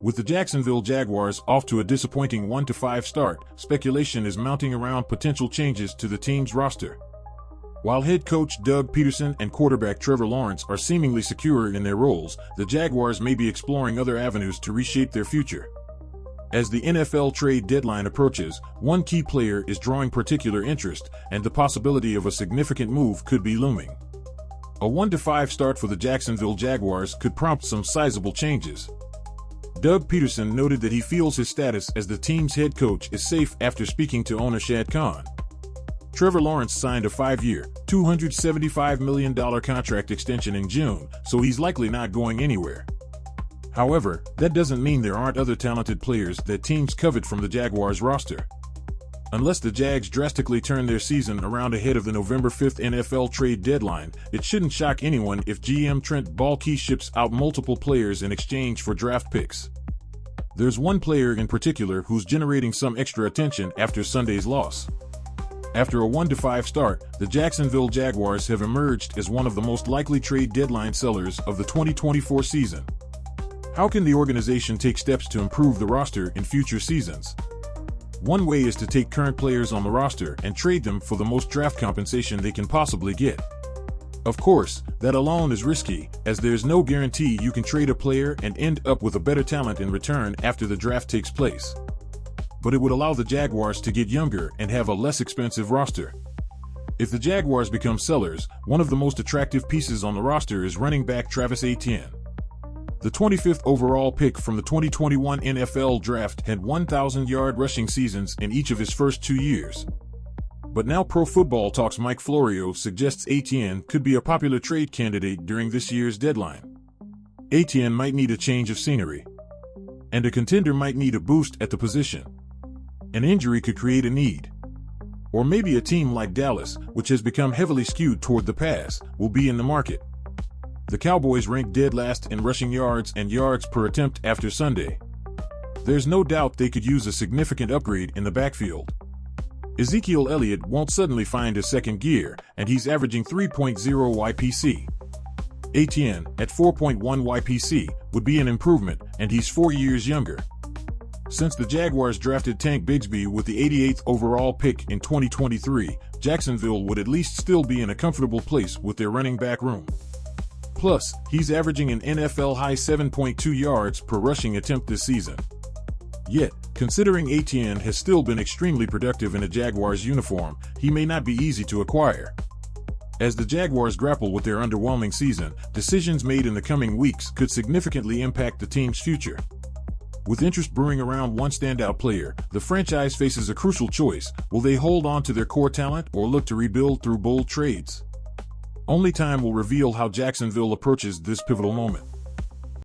With the Jacksonville Jaguars off to a disappointing 1-5 start, speculation is mounting around potential changes to the team's roster. While head coach Doug Peterson and quarterback Trevor Lawrence are seemingly secure in their roles, the Jaguars may be exploring other avenues to reshape their future. As the NFL trade deadline approaches, one key player is drawing particular interest, and the possibility of a significant move could be looming. A 1-5 start for the Jacksonville Jaguars could prompt some sizable changes. Doug Peterson noted that he feels his status as the team's head coach is safe after speaking to owner Shad Khan. Trevor Lawrence signed a 5-year, $275 million contract extension in June, so he's likely not going anywhere. However, that doesn't mean there aren't other talented players that teams covet from the Jaguars roster. Unless the Jags drastically turn their season around ahead of the November 5th NFL trade deadline, it shouldn't shock anyone if GM Trent Baalke ships out multiple players in exchange for draft picks. There's one player in particular who's generating some extra attention after Sunday's loss. After a 1-5 start, the Jacksonville Jaguars have emerged as one of the most likely trade deadline sellers of the 2024 season. How can the organization take steps to improve the roster in future seasons? One way is to take current players on the roster and trade them for the most draft compensation they can possibly get. Of course, that alone is risky, as there's no guarantee you can trade a player and end up with a better talent in return after the draft takes place. But it would allow the Jaguars to get younger and have a less expensive roster. If the Jaguars become sellers, one of the most attractive pieces on the roster is running back Travis Etienne. The 25th overall pick from the 2021 NFL Draft had 1,000-yard rushing seasons in each of his first 2 years. But now Pro Football Talk's Mike Florio suggests Etienne could be a popular trade candidate during this year's deadline. Etienne might need a change of scenery. And a contender might need a boost at the position. An injury could create a need. Or maybe a team like Dallas, which has become heavily skewed toward the pass, will be in the market. The Cowboys ranked dead last in rushing yards and yards per attempt after Sunday. There's no doubt they could use a significant upgrade in the backfield. Ezekiel Elliott won't suddenly find a second gear, and he's averaging 3.0 YPC. Etienne, at 4.1 YPC, would be an improvement, and he's 4 years younger. Since the Jaguars drafted Tank Bigsby with the 88th overall pick in 2023, Jacksonville would at least still be in a comfortable place with their running back room. Plus, he's averaging an NFL-high 7.2 yards per rushing attempt this season. Yet, considering Etienne has still been extremely productive in a Jaguars uniform, he may not be easy to acquire. As the Jaguars grapple with their underwhelming season, decisions made in the coming weeks could significantly impact the team's future. With interest brewing around one standout player, the franchise faces a crucial choice: will they hold on to their core talent or look to rebuild through bold trades? Only time will reveal how Jacksonville approaches this pivotal moment.